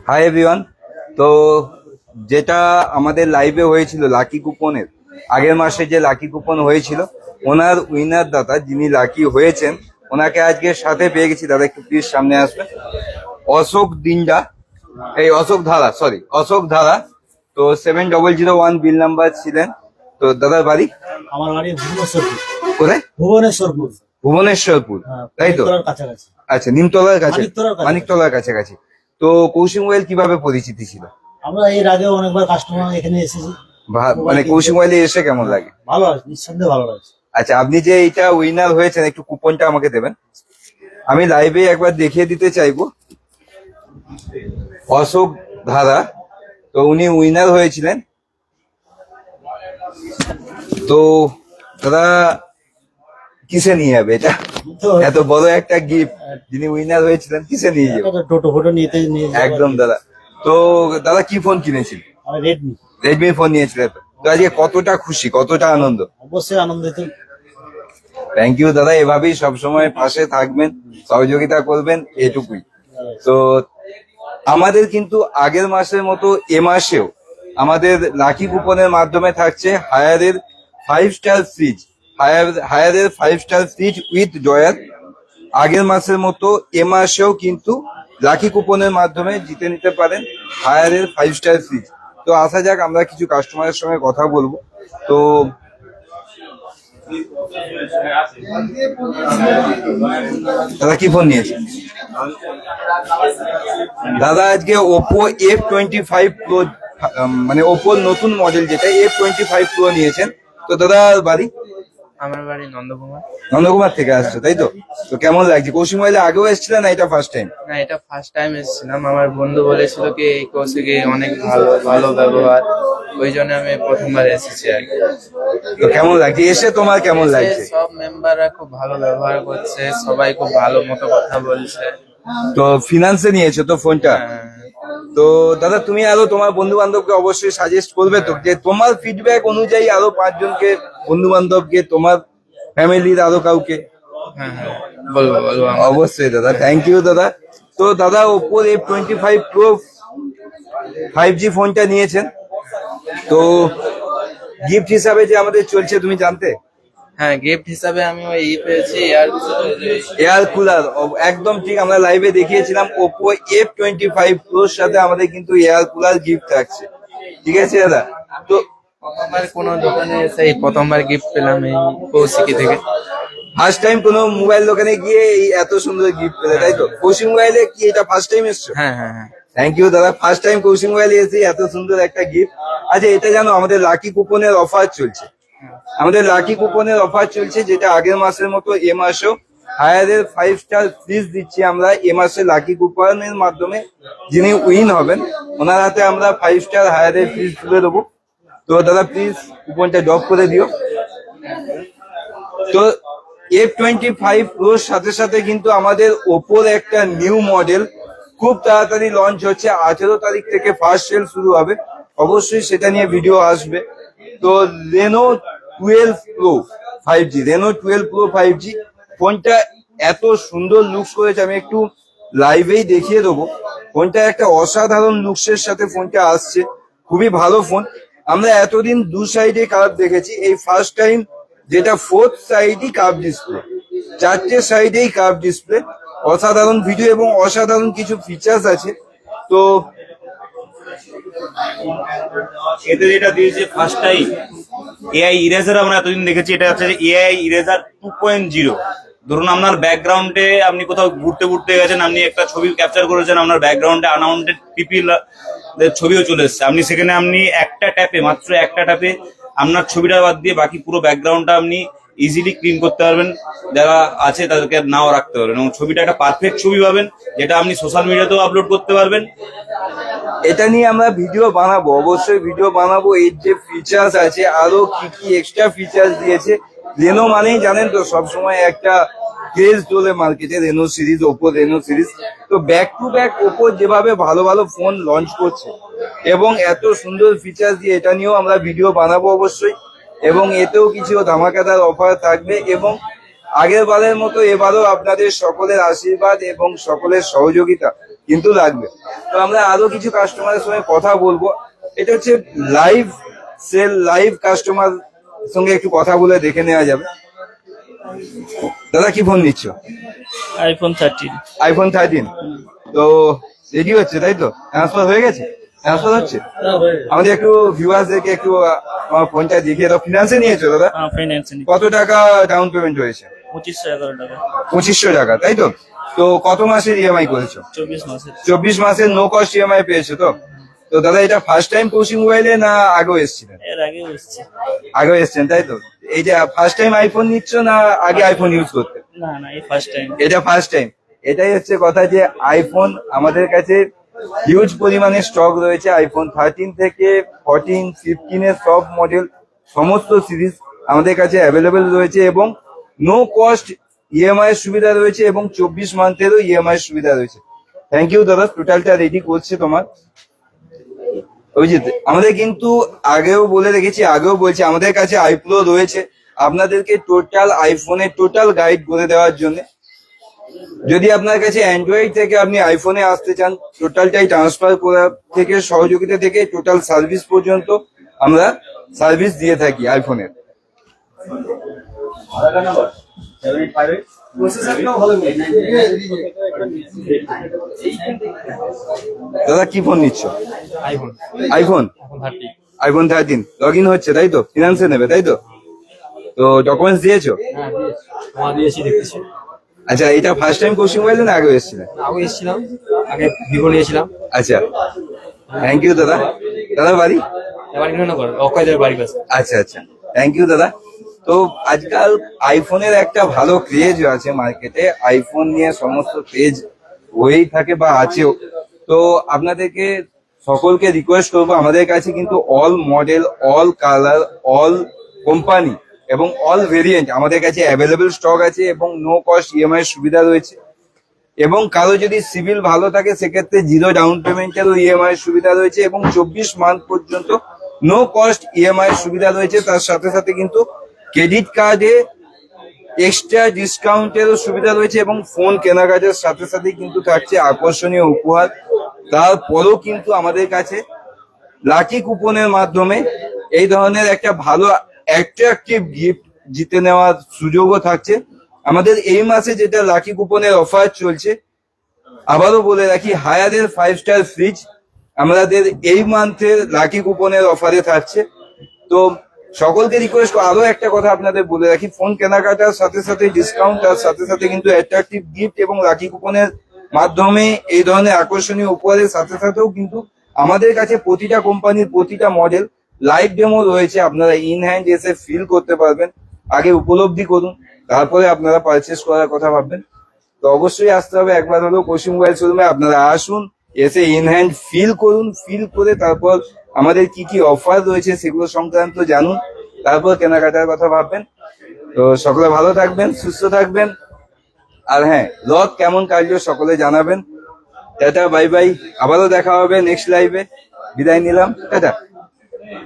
Hi everyone. তো যেটা আমাদের লাইভে হয়েছিল লাকি কুপনের, আগের মাসে যে লাকি কুপন হয়েছিল, ওনার উইনার দাদা যিনি লাকি হয়েছেন, ওনাকে আজকে সাথে পেয়ে গেছি। দাদা একটু প্লিজ সামনে আসবেন। অশোক দিন্ডা, এই অশোক ধারা, সরি অশোক ধারা। তো 7001 বিল নাম্বার ছিলেন। তো দাদার বাড়ি? আমার বাড়ি ভুবনেশ্বরপুর। কোথায়? ভুবনেশ্বরপুর। ভুবনেশ্বরপুর, হ্যাঁ, তাই তো? মানিকতলার কাছাকাছি। আচ্ছা, নিমতলার কাছে, মানিকতলার কাছাকাছি। মানিকতলার কাছাকাছি। তো কৌশিক মোবাইল কিভাবে পরিচিতি ছিল? আমরা এর আগে অনেকবার কাস্টমার এখানে এসেছি। মানে কৌশিক মোবাইলে এসে কেমন লাগে? ভালো আছে, নিঃসন্দেহে ভালো লাগছে। আচ্ছা, আপনি যে এইটা উইনার হয়েছেন, একটু কুপনটা আমাকে দেবেন। আমি লাইভে একবার দেখিয়ে দিতে চাইবো। অশোক ধারা, তো উনি উইনার হয়েছিলেন। তো দাদা কিসে নিয়ে যাবে এটা? তো এত বড় একটা গিফট, যিনি উইনার হয়েছিলেন, কিসে নিয়ে যাবে? একটা টোটো ফটো নিয়ে একদম দাদা। তো দাদা কি ফোন কিনেছিল? রেডমি। রেডমি ফোন নিয়েছিলেন। তো আজকে কতটা খুশি, কতটা আনন্দ? অবশ্যই আনন্দিত। থ্যাংক ইউ দাদা, এভাবেই সবসময় পাশে থাকবেন, সহযোগিতা করবেন, এটুকুই। তো আমাদের কিন্তু আগের মাসের মতো এ মাসেও আমাদের লাকি কুপনের মাধ্যমে থাকছে হায়ারের 5 স্টার ফ্রিজ, হায়ারের 5 স্টার ফ্রিজ উইথ ড্রয়ার। আগের মাসের মতো এ মাসেও কিন্তু লাকি কুপনের মাধ্যমে জিতে নিতে পারেন হায়ারের 5 স্টার ফ্রিজ। তো আসা যাক, আমরা কিছু কাস্টমারের সঙ্গে কথা বলবো। তো দাদা কি ফোন নিয়েছেন? দাদা আজকে ওপো F25 Pro, মানে ওপোর নতুন মডেল যেটা F25 Pro নিয়েছেন। তো দাদা বাড়ি? আমার বাড়ি নন্দকুমার। নন্দকুমার থেকে আসছো, তাই তো? তো কেমন লাগছে? কৌশিক মোবাইলে আগেও এসেছিলেন না এটা ফার্স্ট টাইম? না, এটা ফার্স্ট টাইম এসেছিলাম। আমার বন্ধু বলেছিল কি এই কৌশিকে অনেক ভালো ভালো ব্যবহার, ওই জন্য আমি প্রথমবার এসেছি আর কি। তো কেমন লাগছে এসে? তোমার কেমন লাগছে? সব মেম্বাররা খুব ভালো ব্যবহার করছে, সবাই খুব ভালো মতো কথা বলছে। তো ফিনান্সে নিয়েছো তো ফোনটা? হ্যাঁ, তো দাদা তুমি আরো তোমার বন্ধু বান্ধবকে অবশ্যই সাজেস্ট করবে তো, যে তোমার ফিডব্যাক অনুযায়ী আরো 5 জনকে, বন্ধু বান্ধবকে, তোমার ফ্যামিলির আরো কাউকে। হ্যাঁ, হ্যাঁ, বলবো বলবো অবশ্যই দাদা, থ্যাংক ইউ দাদা। তো দাদা ওপোর F25 Pro 5G ফোনটা নিয়েছেন। তো গিফট হিসাবে যে আমাদের চলছে, তুমি জানতে? হ্যাঁ, গিফট হিসাবে আমি ওই পেয়েছি এয়ার এয়ার কুলার। একদম ঠিক, আমরা লাইভে দেখিয়েছিলাম ওপো F25 Pro সাথে আমাদের কিন্তু এয়ার কুলার গিফট থাকছে। ঠিক আছে দাদা? তো প্রথমবার কোনো দোকানে এসে এই প্রথমবার গিফট পেলাম এই কৌশিকি থেকে। ফার্স্ট টাইম কোনো মোবাইল দোকানে গিয়ে এই এত সুন্দর গিফট পেলে, তাই তো? কৌশিক মোবাইলে কি এটা ফার্স্ট টাইম এসছো? হ্যাঁ, হ্যাঁ, হ্যাঁ। থ্যাংক ইউ দাদা, ফার্স্ট টাইম কৌশিক মোবাইলে এসে এত সুন্দর একটা গিফট। আচ্ছা, এটা জানো আমাদের লাকি কুপনের অফার চলছে? আমাদের লাকি কুপনের অফার চলছে, যেটা আগের মাসের মতো এ মাসেও হায়ারের 5 স্টার ফ্রিজ দিচ্ছি আমরা এ মাসে লাকি কুপনের মাধ্যমে। যিনি উইন হবেন ওনার হাতে আমরা 5 স্টার হায়ারের ফ্রিজ তুলে দেবো। তো দাদা প্লিজ কুপনটা ড্রপ করে দিও। তো F25 Pro সাথে সাথে কিন্তু আমাদের ওপোর একটা নিউ মডেল খুব তাড়াতাড়ি লঞ্চ হচ্ছে। 18 তারিখ থেকে ফার্স্ট সেল শুরু হবে, অবশ্যই সেটা নিয়ে ভিডিও আসবে। তো Reno 12 Pro 5G ফোনটা এত সুন্দর লুকস করেছে, আমি একটু লাইভেই দেখিয়ে দেবো। ফোনটা একটা অসাধারণ লুকসের সাথে ফোনটা আসছে, খুবই ভালো ফোন। আমরা এতদিন দু সাইডে কার্ভ দেখেছি, এই ফার্স্ট টাইম যেটা 4th সাইডই কার্ভ ডিসপ্লে, 4টে সাইডেই কার্ভ ডিসপ্লে। অসাধারণ ভিডিও এবং অসাধারণ কিছু ফিচার্স আছে। তো এতে যেটা দিয়েছে ফার্স্ট টাইম এআই ইরেজার, আমরা এতদিন দেখেছি, এটা হচ্ছে এআই ইরেজার 2.0। ধরুন আপনার ব্যাকগ্রাউন্ডে আপনি কোথাও ঘুরতে ঘুরতে গেছেন, আপনি একটা ছবি ক্যাপচার করেছেন, আপনার ব্যাকগ্রাউন্ডে আনওয়ান্টেড পিপিল ছবিও চলে এসছে। আপনি সেখানে একটা ট্যাপে, মাত্র একটা ট্যাপে আপনার ছবিটা বাদ দিয়ে বাকি পুরো ব্যাকগ্রাউন্ডটা আপনি ইজিলি ক্লিন করতে পারবেন। যারা আছে তাদেরকে নাও রাখতে পারবেন এবং ছবিটা একটা পারফেক্ট ছবি পাবেন, যেটা আপনি সোশ্যাল মিডিয়াতেও আপলোড করতে পারবেন। এটা নিয়ে আমরা ভিডিও বানাবো, অবশ্যই ভিডিও বানাবো। এর যে ফিচার্স আছে, আরো কি কি এক্সট্রা ফিচার্স দিয়েছে। রেনো মানেই জানেন তো সবসময় একটা ক্রেজ চলে মার্কেটে, Reno series, Oppo Reno series. তো ব্যাক টু ব্যাক ওপো যেভাবে ভালো ভালো ফোন লঞ্চ করছে এবং এত সুন্দর ফিচার্স দিয়ে, এটা নিয়েও আমরা ভিডিও বানাবো অবশ্যই। এবং এতেও কিছু ধামাকাদার অফার থাকবে। এবং আগের বারের মতো এবারও আপনাদের সকলের আশীর্বাদ এবং সকলের সহযোগিতা কিন্তু লাগবে। তো আমরা আরো কিছু কাস্টমারের সঙ্গে কথা বলবো। এটা হচ্ছে লাইভ সেল, লাইভ কাস্টমার সঙ্গে একটু কথা বলে দেখে নেওয়া যাবে। দাদা কি ফোন নিচ্ছ? আইফোন 13। আইফোন 13। তো রেডি হচ্ছে তাই তো? ট্রান্সফার হয়ে গেছে? ট্রান্সফার হচ্ছে? আমাদের একটু ভিউয়ার্সদেরকে একটু আমার ফোনটা দেখিয়ে দাও। ফিনান্সে নিয়েছো দাদা? ফাইন্যান্সিং কত টাকা ডাউন পেমেন্ট হয়েছে? 2511 টাকা। 2500 টাকা তাই তো? তো কত মাসের ইএমআই করেছো? 24 মাসের। 24 মাসের নো কস্ট ইএমআই পেয়েছো তো? তো দাদা এটা ফার্স্ট টাইম কোচিং মোবাইলে না আগেও এসেছিলেন? এর আগে এসেছে। আগেও এসেছেন তাই তো? এই যে ফার্স্ট টাইম আইফোন নিচ্ছ না আগে আইফোন ইউজ করতে? না না, এই ফার্স্ট টাইম। এটা ফার্স্ট টাইম। এটাই হচ্ছে কথা যে আইফোন আমাদের কাছে হিউজ পরিমাণে স্টক রয়েছে। আইফোন 13 থেকে 14, 15 এর সব মডেল, সমস্ত সিরিজ আমাদের কাছে অ্যাভেলেবেল রয়েছে এবং নো কস্ট ইএমআই এর সুবিধা রয়েছে এবং 24 মান্থেরও ইএমআই এর সুবিধা রয়েছে। থ্যাংক ইউ দাদা, টোটালটা রেডি করছে তোমার। অভিজিৎ, আমাদের কিন্তু আগেও বলে রেখেছি, আগেও বলছি, আমাদের কাছে আইপ্রো রয়েছে আপনাদেরকে টোটাল আইফোনের টোটাল গাইড করে দেওয়ার জন্য। যদি আপনার কাছে অ্যান্ড্রয়েড থেকে আপনি আইফোনে আসতে চান, টোটালটাই ট্রান্সফার করা থেকে সহযোগিতা থেকে টোটাল সার্ভিস পর্যন্ত আমরা সার্ভিস দিয়ে থাকি আইফোনের। দাদা কি ফোন নিচ্ছ? IPhone iPhone 30। IPhone 13 log in হচ্ছে তাই তো? ফিনান্সে নেবে তাই তো? তো ডকুমেন্টস দিয়েছো? হ্যাঁ দিয়েছি, তোমার দিয়েছি, দেখতেছি। আচ্ছা, এটা ফার্স্ট টাইম কোচিং মোবাইল না আগে এসেছিলেন? আগে এসেছিলাম, আগে ভিভো নিয়েছিলাম। আচ্ছা, থ্যাংক ইউ দাদা। দাদা বাড়ি? এবার ইন্দ্রনগর, অক্ষয়দের বাড়ির কাছে। আচ্ছা আচ্ছা, থ্যাংক ইউ দাদা। তো আজকাল আইফোনের একটা ভালো ক্রেজ আছে মার্কেটে, আইফোন নিয়ে সমস্ত ক্রেজ হয়েই থাকে বা আছেও। তো আপনাদেরকে সকলকে রিকোয়েস্ট করবো, আমাদের কাছে কিন্তু all model, all colour, all company এবং অল ভেরিয়েন্ট আমাদের কাছে অ্যাভেলেবেল স্টক আছে এবং নো কস্ট ইএমআই সুবিধা রয়েছে। এবং কারো যদি সিভিল ভালো থাকে সেক্ষেত্রে জিরো ডাউন পেমেন্টেরও ইএমআই সুবিধা রয়েছে এবং 24 মান্থ পর্যন্ত নো কস্ট ইএমআই সুবিধা রয়েছে। তার সাথে সাথে কিন্তু ক্রেডিট কার্ডে এক্সট্রা ডিসকাউন্টেরও সুবিধা রয়েছে এবং ফোন কেনাকাটার সাথে সাথে কিন্তু থাকছে আকর্ষণীয় উপহার। তারপরেও কিন্তু আমাদের কাছে লাকি কুপনের মাধ্যমে এই ধরনের একটা ভালো অ্যাট্রাকটিভ গিফট জিতে নেওয়ার সুযোগও থাকছে। আমাদের এই মাসে যেটা লাকি কুপনের অফার চলছে, আবারও বলে রাখি, হায়ারের 5 স্টার ফ্রিজ আমাদের এই মান্থের লাকি কুপনের অফারে থাকছে। তো সকলকে রিকোয়েস্ট, আরো একটা কথা আপনাদের বলে রাখি, ফোন কেনাকাটার সাথে সাথে ডিসকাউন্ট, তার সাথে সাথে কিন্তু অ্যাট্রাকটিভ গিফট এবং লাকি কুপনের মাধ্যমে এই ধরনের আকর্ষণীয় উপহারের সাথে সাথেও কিন্তু আমাদের কাছে প্রতিটা কোম্পানির প্রতিটা মডেল লাইভ ডেমো রয়েছে। আপনারা ইন হ্যান্ড এসে ফিল করতে পারবেন, আগে উপলব্ধি করুন, তারপরে আপনারা পারচেস করার কথা ভাববেন। তো অবশ্যই আসতে হবে একবার হলেও কোচিং মোবাইল শোরুমে। আপনারা আসুন, এসে ইন হ্যান্ড ফিল করুন, ফিল করে তারপর আমাদের কি কি অফার রয়েছে সেগুলো সংক্রান্ত জানুন, তারপর কেনাকাটার কথা ভাববেন। তো সকলে ভালো থাকবেন, সুস্থ থাকবেন, আর হ্যাঁ, রথ কেমন কাটলো সকলে জানাবেন। টাটা, বাই বাই, আবারও দেখা হবে নেক্সট লাইভে। বিদায় নিলাম, টাটা।